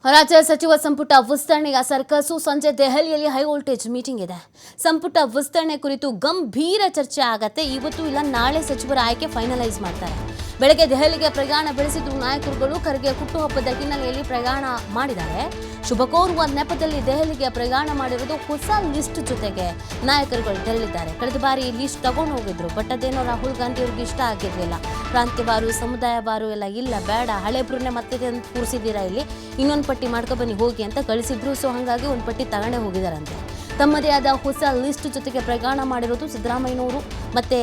ರಾಜ್ಯ ಸಚಿವ ಸಂಪುಟ ವಿಸ್ತರಣೆಯ ಸರ್ಕಸು. ಸಂಜೆ ದೆಹಲಿಯಲ್ಲಿ ಹೈ ವೋಲ್ಟೇಜ್ ಮೀಟಿಂಗ್ ಇದೆ. ಸಂಪುಟ ವಿಸ್ತರಣೆ ಕುರಿತು ಗಂಭೀರ ಚರ್ಚೆ ಆಗತ್ತೆ. ಇವತ್ತು ಇಲ್ಲ ನಾಳೆ ಸಚಿವರ ಆಯ್ಕೆ ಫೈನಲೈಸ್ ಮಾಡ್ತಾರೆ. ಬೆಳಗ್ಗೆ ದೆಹಲಿಗೆ ಪ್ರಯಾಣ ಬೆಳೆಸಿದ್ರು ನಾಯಕರುಗಳು. ಖರ್ಗೆ ಹುಟ್ಟುಹಬ್ಬದ ಹಿನ್ನೆಲೆಯಲ್ಲಿ ಪ್ರಯಾಣ ಮಾಡಿದ್ದಾರೆ. ಶುಭ ಕೋರುವ ನೆಪದಲ್ಲಿ ದೆಹಲಿಗೆ ಪ್ರಯಾಣ ಮಾಡಿರೋದು. ಹೊಸ ಲಿಸ್ಟ್ ಜೊತೆಗೆ ನಾಯಕರುಗಳು ತೆರಳಿದ್ದಾರೆ. ಕಳೆದ ಬಾರಿ ಲಿಸ್ಟ್ ತಗೊಂಡು ಹೋಗಿದ್ರು, ಬಟ್ ಅದೇನೋ ರಾಹುಲ್ ಗಾಂಧಿ ಅವ್ರಿಗೆ ಇಷ್ಟ ಆಗಿರ್ಲಿಲ್ಲ. ಪ್ರಾಂತ್ಯವಾರು ಸಮುದಾಯವಾರು ಎಲ್ಲ ಇಲ್ಲ, ಬೇಡ, ಹಳೆಬ್ರನ್ನೇ ಮತ್ತೆ ಕೂರಿಸಿದ್ದೀರಾ, ಇಲ್ಲಿ ಇನ್ನೊಂದು ಪಟ್ಟಿ ಮಾಡ್ಕೊಬನ್ನಿ ಹೋಗಿ ಅಂತ ಕಳಿಸಿದ್ರು. ಸೊ ಹಾಗಾಗಿ ಒಂದು ಪಟ್ಟಿ ತಗೊಂಡೇ ಹೋಗಿದ್ದಾರಂತೆ. ತಮ್ಮದೇ ಆದ ಹೊಸ ಲಿಸ್ಟ್ ಜೊತೆಗೆ ಪ್ರಯಾಣ ಮಾಡಿರೋದು ಸಿದ್ದರಾಮಯ್ಯನವರು ಮತ್ತು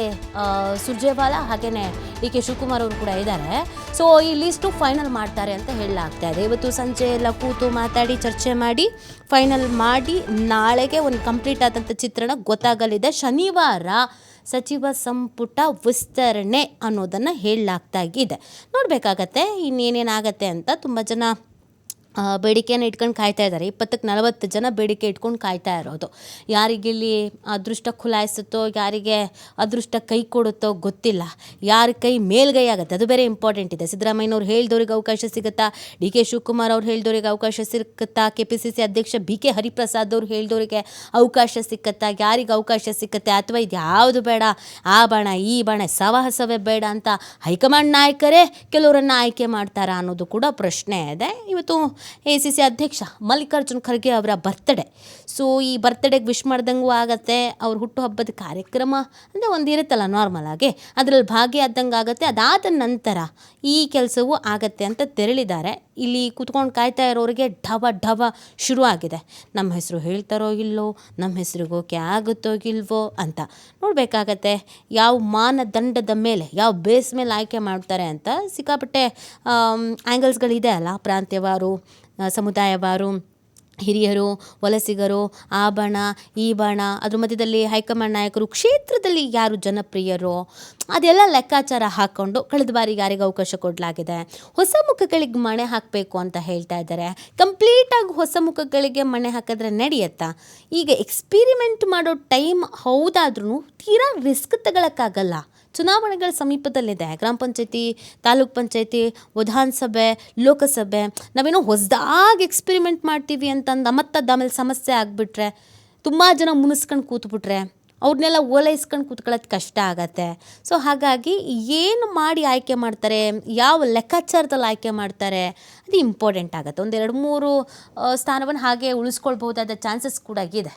ಸುರ್ಜೇವಾಲಾ ಹಾಗೆಯೇ ಡಿ.ಕೆ. ಶಿವಕುಮಾರ್ ಅವರು ಕೂಡ ಇದ್ದಾರೆ. ಸೊ ಈ ಲಿಸ್ಟು ಫೈನಲ್ ಮಾಡ್ತಾರೆ ಅಂತ ಹೇಳಲಾಗ್ತಾ ಇದೆ. ಇವತ್ತು ಸಂಜೆ ಎಲ್ಲ ಕೂತು ಮಾತಾಡಿ ಚರ್ಚೆ ಮಾಡಿ ಫೈನಲ್ ಮಾಡಿ ನಾಳೆಗೆ ಒಂದು ಕಂಪ್ಲೀಟ್ ಆದಂಥ ಚಿತ್ರಣ ಗೊತ್ತಾಗಲಿದೆ. ಶನಿವಾರ ಸಚಿವ ಸಂಪುಟ ವಿಸ್ತರಣೆ ಅನ್ನೋದನ್ನು ಹೇಳಲಾಗ್ತಾ ಇದೆ. ನೋಡಬೇಕಾಗತ್ತೆ ಇನ್ನೇನೇನಾಗತ್ತೆ ಅಂತ. ತುಂಬ ಜನ ಬೇಡಿಕೆಯನ್ನು ಇಟ್ಕೊಂಡು ಕಾಯ್ತಾ ಇದ್ದಾರೆ. 20-40 ಜನ ಬೇಡಿಕೆ ಇಟ್ಕೊಂಡು ಕಾಯ್ತಾ ಇರೋದು. ಯಾರಿಗಿಲ್ಲಿ ಅದೃಷ್ಟ ಖುಲಾಯಿಸುತ್ತೋ, ಯಾರಿಗೆ ಅದೃಷ್ಟ ಕೈ ಕೊಡುತ್ತೋ ಗೊತ್ತಿಲ್ಲ. ಯಾರ ಕೈ ಮೇಲ್ಗೈ ಆಗುತ್ತೆ ಅದು ಬೇರೆ ಇಂಪಾರ್ಟೆಂಟ್ ಇದೆ. ಸಿದ್ದರಾಮಯ್ಯನವ್ರು ಹೇಳಿದವ್ರಿಗೆ ಅವಕಾಶ ಸಿಗುತ್ತಾ, ಡಿ.ಕೆ. ಶಿವಕುಮಾರ್ ಅವ್ರು ಹೇಳಿದವ್ರಿಗೆ ಅವಕಾಶ ಸಿಕ್ಕುತ್ತಾ, KPCC ಅಧ್ಯಕ್ಷ B.K. ಹರಿಪ್ರಸಾದ್ ಅವ್ರು ಹೇಳಿದವ್ರಿಗೆ ಅವಕಾಶ ಸಿಕ್ಕತ್ತಾ, ಯಾರಿಗೆ ಅವಕಾಶ ಸಿಕ್ಕತ್ತೆ, ಅಥವಾ ಇದು ಯಾವುದು ಬೇಡ, ಆ ಬಾಣ ಈ ಬಾಣ ಸಾಹಸವೇ ಬೇಡ ಅಂತ ಹೈಕಮಾಂಡ್ ನಾಯಕರೇ ಕೆಲವರನ್ನು ಆಯ್ಕೆ ಮಾಡ್ತಾರಾ ಅನ್ನೋದು ಕೂಡ ಪ್ರಶ್ನೆ ಇದೆ. ಇವತ್ತು ACC ಅಧ್ಯಕ್ಷ ಮಲ್ಲಿಕಾರ್ಜುನ್ ಖರ್ಗೆ ಅವರ ಬರ್ತ್ಡೇ. ಸೊ ಈ ಬರ್ತ್ಡೇಗೆ ವಿಶ್ ಮಾಡ್ದಂಗೂ ಆಗತ್ತೆ. ಅವ್ರ ಹುಟ್ಟುಹಬ್ಬದ ಕಾರ್ಯಕ್ರಮ ಅಂದರೆ ಒಂದು ಇರುತ್ತಲ್ಲ ನಾರ್ಮಲ್ ಆಗಿ, ಅದರಲ್ಲಿ ಭಾಗಿಯಾದಂಗೆ ಆಗುತ್ತೆ. ಅದಾದ ನಂತರ ಈ ಕೆಲಸವೂ ಆಗತ್ತೆ ಅಂತ ತೆರಳಿದ್ದಾರೆ. ಇಲ್ಲಿ ಕೂತ್ಕೊಂಡು ಕಾಯ್ತಾ ಇರೋರಿಗೆ ಢವ ಶುರು ಆಗಿದೆ. ನಮ್ಮ ಹೆಸರು ಹೇಳ್ತಾರೋ ಇಲ್ಲೋ, ನಮ್ಮ ಹೆಸರಿಗೋಕೆ ಆಗುತ್ತೋ ಇಲ್ವೋ ಅಂತ ನೋಡಬೇಕಾಗತ್ತೆ. ಯಾವ ಮಾನದಂಡದ ಮೇಲೆ, ಯಾವ ಬೇಸ್ ಮೇಲೆ ಆಯ್ಕೆ ಮಾಡ್ತಾರೆ ಅಂತ ಸಿಕ್ಕಾಪಟ್ಟೆ ಆ್ಯಂಗಲ್ಸ್ಗಳಿದೆ ಅಲ್ಲ. ಪ್ರಾಂತ್ಯವಾರು, ಸಮುದಾಯವಾರು, ಹಿರಿಯರು, ವಲಸಿಗರು, ಆ ಬಣ ಈ ಬಣ, ಅದ್ರ ಮಧ್ಯದಲ್ಲಿ ಹೈಕಮಾಂಡ್ ನಾಯಕರು, ಕ್ಷೇತ್ರದಲ್ಲಿ ಯಾರು ಜನಪ್ರಿಯರೋ ಅದೆಲ್ಲ ಲೆಕ್ಕಾಚಾರ ಹಾಕ್ಕೊಂಡು ಕಳೆದ ಬಾರಿಗೆ ಯಾರಿಗೆ ಅವಕಾಶ ಕೊಡಲಾಗಿದೆ. ಹೊಸ ಮುಖಗಳಿಗೆ ಮಣೆ ಹಾಕಬೇಕು ಅಂತ ಹೇಳ್ತಾ ಇದ್ದಾರೆ. ಕಂಪ್ಲೀಟಾಗಿ ಹೊಸ ಮುಖಗಳಿಗೆ ಮಣೆ ಹಾಕಿದ್ರೆ ನಡೆಯುತ್ತಾ? ಈಗ ಎಕ್ಸ್ಪಿರಿಮೆಂಟ್ ಮಾಡೋ ಟೈಮ್ ಹೌದಾದ್ರೂ ತೀರಾ ರಿಸ್ಕ್ ತಗೊಳಕ್ಕಾಗಲ್ಲ. ಚುನಾವಣೆಗಳ ಸಮೀಪದಲ್ಲಿದೆ. ಗ್ರಾಮ ಪಂಚಾಯತಿ, ತಾಲೂಕ್ ಪಂಚಾಯತಿ, ವಿಧಾನಸಭೆ, ಲೋಕಸಭೆ. ನಾವೇನೋ ಹೊಸದಾಗಿ ಎಕ್ಸ್ಪಿರಿಮೆಂಟ್ ಮಾಡ್ತೀವಿ ಅಂತಂದು ಆಮೇಲೆ ಸಮಸ್ಯೆ ಆಗಿಬಿಟ್ರೆ, ತುಂಬ ಜನ ಮುನಿಸ್ಕೊಂಡು ಕೂತ್ಬಿಟ್ರೆ ಅವ್ರನ್ನೆಲ್ಲ ಓಲೈಸ್ಕೊಂಡು ಕೂತ್ಕೊಳ್ಳೋದು ಕಷ್ಟ ಆಗತ್ತೆ. ಸೊ ಹಾಗಾಗಿ ಏನು ಮಾಡಿ ಆಯ್ಕೆ ಮಾಡ್ತಾರೆ, ಯಾವ ಲೆಕ್ಕಾಚಾರದಲ್ಲಿ ಆಯ್ಕೆ ಮಾಡ್ತಾರೆ ಅದು ಇಂಪಾರ್ಟೆಂಟ್ ಆಗುತ್ತೆ. 1-2-3 ಸ್ಥಾನವನ್ನು ಹಾಗೆ ಉಳಿಸ್ಕೊಳ್ಬಹುದಾದ ಚಾನ್ಸಸ್ ಕೂಡ ಇದೆ.